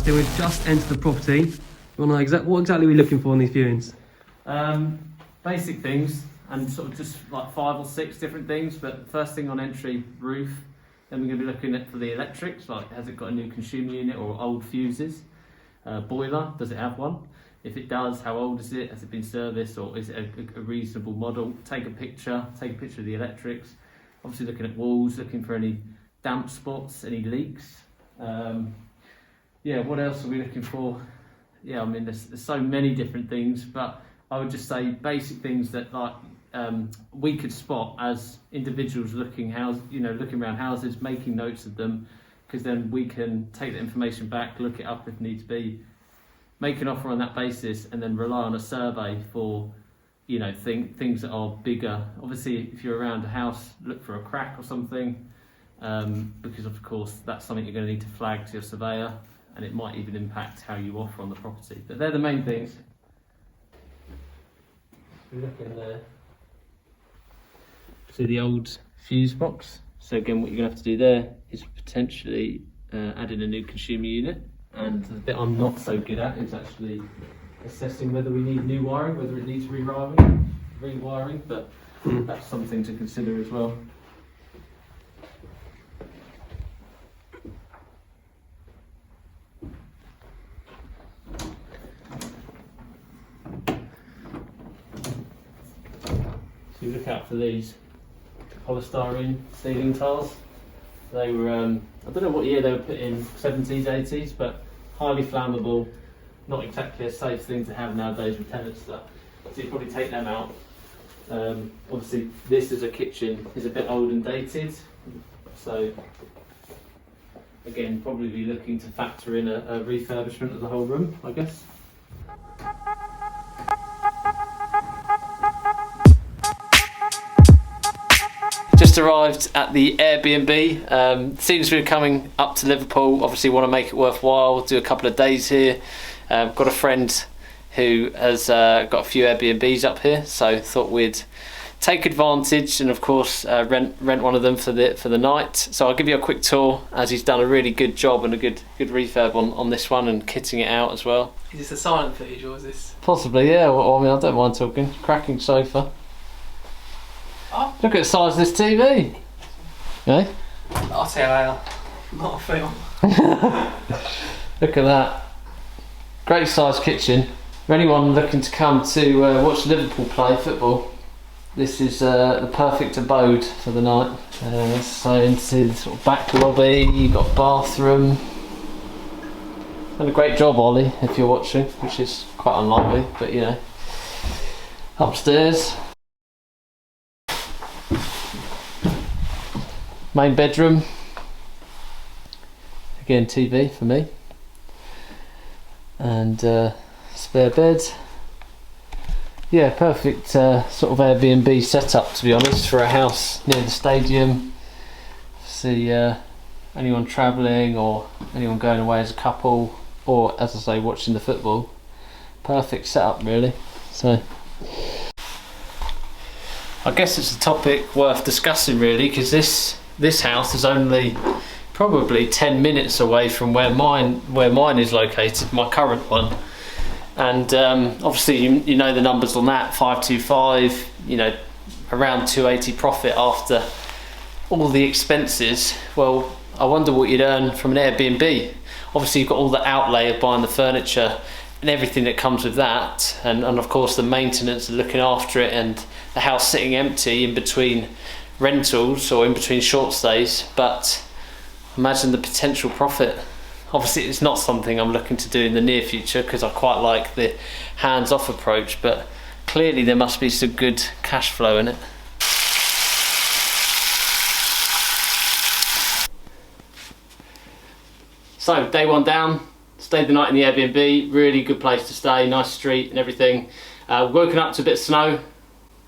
Justin, we've just entered the property. You want to know what exactly are we looking for in these viewings? Basic things, and sort of just like 5 or 6 different things. But first thing on entry, roof. Then we're going to be looking at for the electrics, like has it got a new consumer unit or old fuses? Boiler, does it have one? If it does, how old is it? Has it been serviced, or is it a reasonable model? Take a picture of the electrics. Obviously looking at walls, looking for any damp spots, any leaks. What else are we looking for? I mean, there's so many different things, but I would just say basic things that like we could spot as individuals looking around houses, making notes of them, because then we can take the information back, look it up if needs be, make an offer on that basis, and then rely on a survey for things that are bigger. Obviously, if you're around a house, look for a crack or something, because of course that's something you're going to need to flag to your surveyor, and it might even impact how you offer on the property. But they're the main things. We look in there. See the old fuse box. So again, what you're going to have to do there is potentially add in a new consumer unit. And the bit I'm not so good at is actually assessing whether we need new wiring, whether it needs rewiring, but that's something to consider as well. So you look out for these polystyrene ceiling tiles. They were, I don't know what year they were put in, 70s, 80s, but highly flammable, not exactly a safe thing to have nowadays with tenant stuff. So you probably take them out. Obviously this as a kitchen is a bit old and dated, so again probably be looking to factor in a refurbishment of the whole room, I guess. Just arrived at the Airbnb. Seems to be coming up to Liverpool. Obviously want to make it worthwhile, do a couple of days here. Got a friend who has got a few Airbnbs up here, so thought we'd take advantage and of course rent one of them for the night. So I'll give you a quick tour, as he's done a really good job and a good refurb on this one and kitting it out as well. Is this a silent footage or is this? Possibly, yeah. Well, I mean, I don't mind talking. Cracking sofa. Oh. Look at the size of this TV. Okay. I'll tell you later. Not a film. Look at that. Great size kitchen. For anyone looking to come to watch Liverpool play football, this is the perfect abode for the night. So into the sort of back lobby, you've got bathroom. Done a great job, Ollie, if you're watching, which is quite unlikely, but you know. Upstairs. Main bedroom. Again, TV for me. And spare bed. Yeah, perfect sort of Airbnb setup, to be honest, for a house near the stadium. See anyone travelling or anyone going away as a couple, or as I say, watching the football. Perfect setup, really. So I guess it's a topic worth discussing, really, because this house is only probably 10 minutes away from where mine is located, my current one. And obviously you know the numbers on that, 525, you know, around 280 profit after all the expenses. Well, I wonder what you'd earn from an Airbnb. Obviously you've got all the outlay of buying the furniture and everything that comes with that, and of course the maintenance and looking after it, and the house sitting empty in between rentals or in between short stays. But imagine the potential profit. Obviously it's not something I'm looking to do in the near future because I quite like the hands-off approach, but clearly there must be some good cash flow in it. So day one down, stayed the night in the Airbnb, really good place to stay, nice street and everything. Woken up to a bit of snow,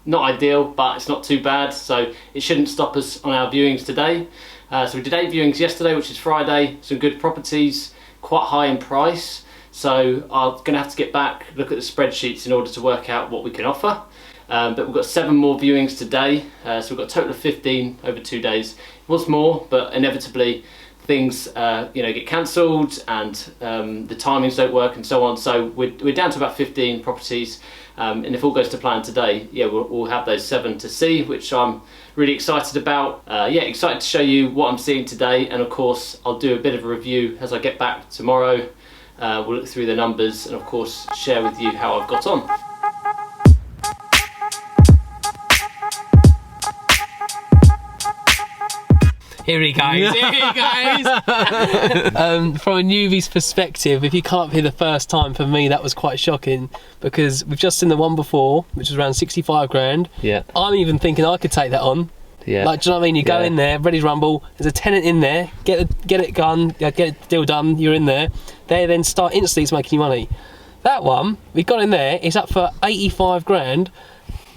not ideal, but it's not too bad, so it shouldn't stop us on our viewings today. So we did 8 viewings yesterday, which is Friday, some good properties, quite high in price. So I'm going to have to get back, look at the spreadsheets in order to work out what we can offer. But we've got 7 more viewings today, so we've got a total of 15 over 2 days. It was more, but inevitably things get cancelled and the timings don't work and so on. So we're down to about 15 properties, and if all goes to plan today, we'll have those 7 to see, which I'm really excited about. Excited to show you what I'm seeing today, and of course I'll do a bit of a review as I get back tomorrow. We'll look through the numbers and of course share with you how I've got on. Here he goes. Here he goes. From a newbie's perspective, if you can't be the first time, for me that was quite shocking, because we've just seen the one before, which was around 65 grand. Yeah. I'm even thinking I could take that on. Yeah. Like, do you know what I mean? You go in there, ready to rumble. There's a tenant in there. Get it done. Get the deal done. You're in there. They then start instantly to making you money. That one, we got in there. It's up for 85 grand,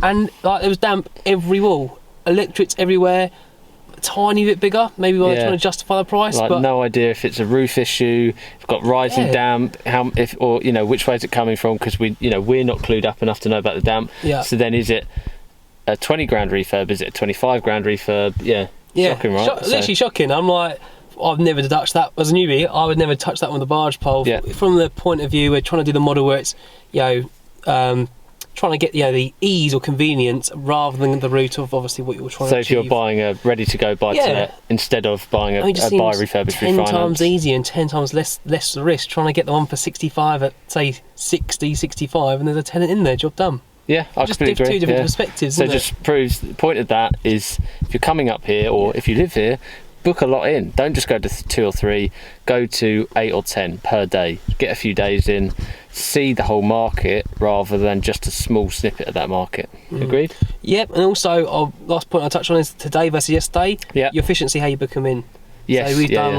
and like there was damp every wall, electrics everywhere. Tiny bit bigger, maybe while they're trying to justify the price. Like, but no idea if it's a roof issue, if it's got rising damp, which way is it coming from? Because we're not clued up enough to know about the damp. Yeah. So then, is it a 20 grand refurb? Is it a 25 grand refurb? Yeah. Shocking, right? Literally shocking. I'm like, I've never touched that as a newbie. I would never touch that with a barge pole. Yeah. From the point of view, we're trying to do the model where it's trying to get the ease or convenience rather than the route of obviously what you're trying to achieve. So if you're buying a ready-to-go buy-to-let instead of buying a buy refurbished refinance. 10 times easier and 10 times less risk trying to get the one for 65 at say 60, 65, and there's a tenant in there, job done. Yeah, I completely agree. Just two different perspectives. So just proves, the point of that is, if you're coming up here or if you live here, book a lot in. Don't just go to 2 or 3, go to 8 or 10 per day. Get a few days in, see the whole market rather than just a small snippet of that market. Agreed? Yep, and also, last point I touched on is today versus yesterday. Yeah. Your efficiency, how you book them in. Yes. So we've done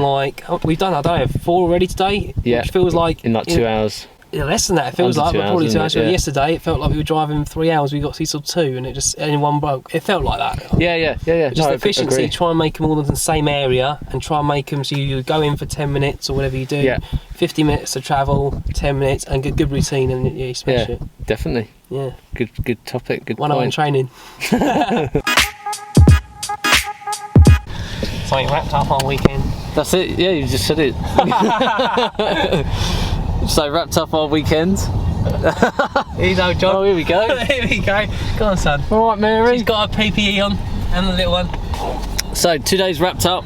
I don't know, 4 already today. Yeah. Which feels like in 2 hours. Yeah, less than that. It feels Under like 2 probably hours, 2 hours. yeah. Yesterday, it felt like we were driving 3 hours. We got to till 2, and it just in one broke. It felt like that. Yeah. Just the efficiency. Try and make them all in the same area, and try and make them so you go in for 10 minutes or whatever you do. Yeah. 50 minutes to travel, 10 minutes, and good routine, and you smash it. Definitely. Yeah. Good topic. Good 1 hour in point. training. So we wrapped up our weekend. That's it. Yeah, you just said it. So wrapped up our weekend. Here you go, John. Oh, here we go. Here we go. Go on, son. All right, Mary. She's got her PPE on, and the little one. So 2 days wrapped up.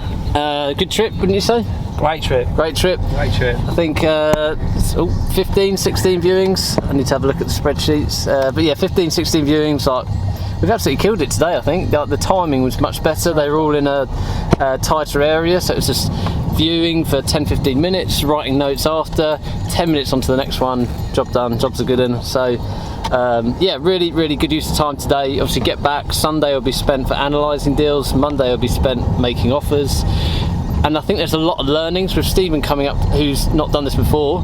Good trip, wouldn't you say? Great trip. Great trip. I think 15, 16 viewings. I need to have a look at the spreadsheets. But yeah, 15, 16 viewings. Like, we've absolutely killed it today, I think. The timing was much better. They were all in a tighter area, so it was just viewing for 10-15 minutes, writing notes after, 10 minutes onto the next one, job done, job's a good one. So really good use of time today. Obviously get back, Sunday will be spent for analysing deals, Monday will be spent making offers, and I think there's a lot of learnings with Stephen coming up, who's not done this before,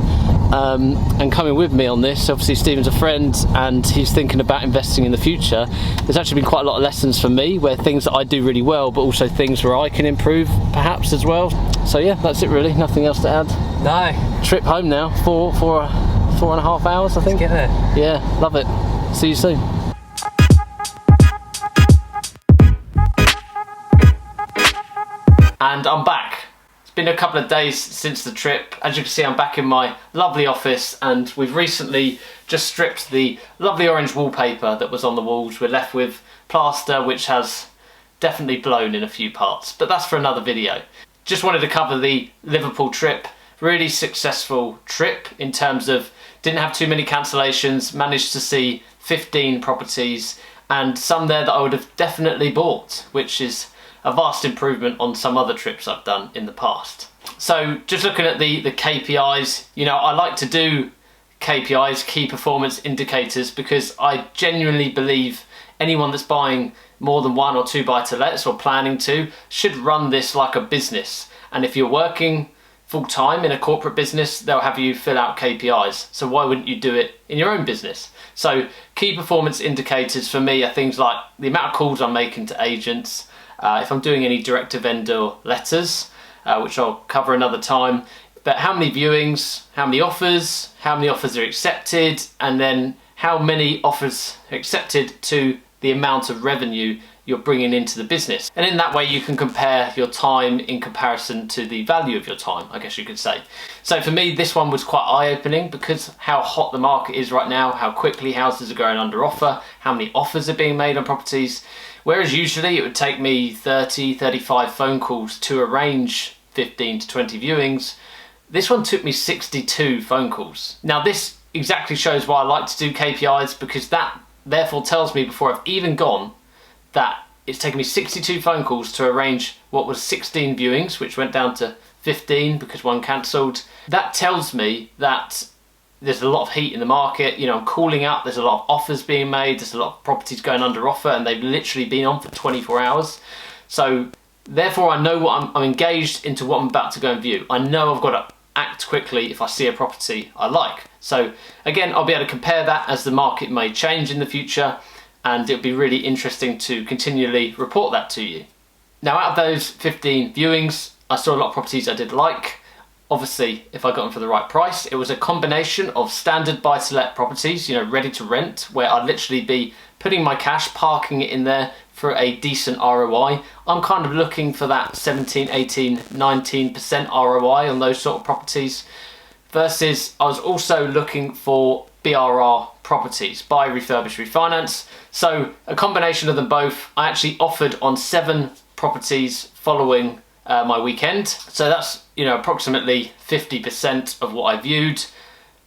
and coming with me on this. Obviously Stephen's a friend and he's thinking about investing in the future. There's actually been quite a lot of lessons for me, where things that I do really well, but also things where I can improve perhaps as well. So yeah, that's it really, nothing else to add. No. Trip home now, four and a half hours I think. Let's get there. Yeah, love it. See you soon. And I'm back. It's been a couple of days since the trip. As you can see, I'm back in my lovely office, and we've recently just stripped the lovely orange wallpaper that was on the walls. We're left with plaster, which has definitely blown in a few parts, but that's for another video. Just wanted to cover the Liverpool trip. Really successful trip in terms of didn't have too many cancellations, managed to see 15 properties, and some there that I would have definitely bought, which is a vast improvement on some other trips I've done in the past. So just looking at the KPIs, I like to do KPIs, key performance indicators, because I genuinely believe anyone that's buying more than 1 or 2 buy-to-lets or planning to should run this like a business. And if you're working full-time in a corporate business, they'll have you fill out KPIs. So why wouldn't you do it in your own business? So key performance indicators for me are things like the amount of calls I'm making to agents, if I'm doing any direct-to-vendor letters, which I'll cover another time, but how many viewings, how many offers are accepted, and then how many offers are accepted to the amount of revenue you're bringing into the business. And in that way you can compare your time in comparison to the value of your time, I guess you could say. So for me, this one was quite eye-opening because how hot the market is right now, how quickly houses are going under offer, how many offers are being made on properties. Whereas usually it would take me 30, 35 phone calls to arrange 15 to 20 viewings, this one took me 62 phone calls. Now this exactly shows why I like to do KPIs, because that therefore tells me before I've even gone that it's taken me 62 phone calls to arrange what was 16 viewings, which went down to 15 because one cancelled. That tells me that there's a lot of heat in the market. You know, I'm calling up, there's a lot of offers being made, there's a lot of properties going under offer, and they've literally been on for 24 hours. So therefore I know what I'm engaged into what I'm about to go and view. I know I've got to act quickly if I see a property I like. So again, I'll be able to compare that as the market may change in the future, and it'll be really interesting to continually report that to you. Now, out of those 15 viewings, I saw a lot of properties I did like. Obviously, if I got them for the right price, it was a combination of standard buy-to-let properties, you know, ready to rent, where I'd literally be putting my cash, parking it in there for a decent ROI. I'm kind of looking for that 17, 18, 19% ROI on those sort of properties. Versus, I was also looking for BRR properties, buy, refurbish, refinance. So a combination of them both. I actually offered on 7 properties following my weekend. So that's, you know, approximately 50% of what I viewed.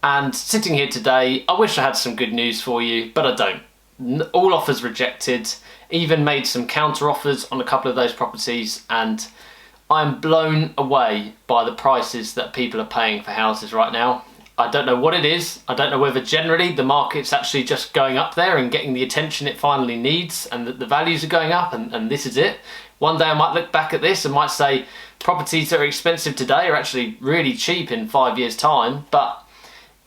And sitting here today, I wish I had some good news for you, but I don't. All offers rejected, even made some counter offers on a couple of those properties, and I'm blown away by the prices that people are paying for houses right now. I don't know what it is. I don't know whether generally the market's actually just going up there and getting the attention it finally needs, and that the values are going up, and this is it. One day I might look back at this and might say properties that are expensive today are actually really cheap in 5 years' time, but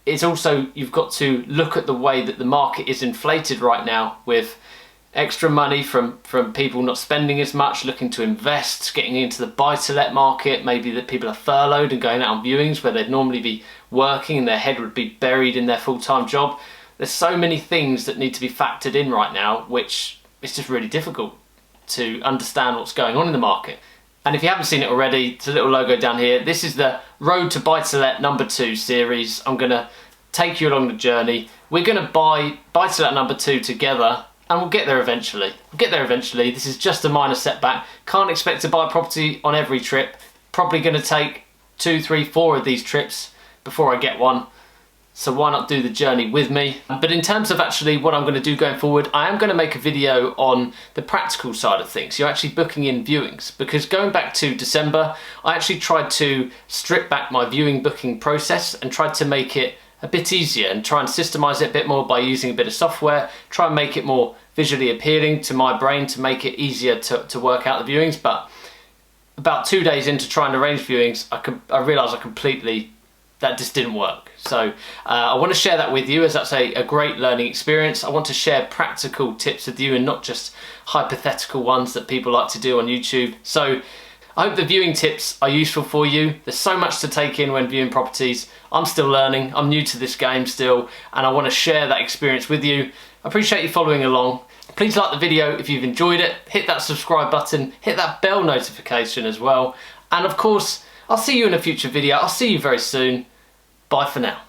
it's also, you've got to look at the way that the market is inflated right now, with extra money from people not spending as much, looking to invest, getting into the buy-to-let market. Maybe that people are furloughed and going out on viewings where they'd normally be working and their head would be buried in their full-time job. There's so many things that need to be factored in right now, which is just really difficult to understand what's going on in the market. And if you haven't seen it already, it's a little logo down here. This is the Road to Buy-to-Let number 2 series. I'm gonna take you along the journey. We're gonna buy buy-to-let number 2 together, and we'll get there eventually. We'll get there eventually. This is just a minor setback. Can't expect to buy property on every trip. Probably gonna take 2, 3, 4 of these trips before I get one. So why not do the journey with me? But in terms of actually what I'm going to do going forward, I am going to make a video on the practical side of things. You're actually booking in viewings, because going back to December, I actually tried to strip back my viewing booking process and tried to make it a bit easier and try and systemize it a bit more by using a bit of software, try and make it more visually appealing to my brain to make it easier to work out the viewings. But about 2 days into trying to arrange viewings, I realized that just didn't work. So I want to share that with you, as that's a great learning experience. I want to share practical tips with you and not just hypothetical ones that people like to do on YouTube. So I hope the viewing tips are useful for you. There's so much to take in when viewing properties. I'm still learning, I'm new to this game still, and I want to share that experience with you. I appreciate you following along. Please like the video if you've enjoyed it, hit that subscribe button, hit that bell notification as well, and of course, I'll see you in a future video. I'll see you very soon. Bye for now.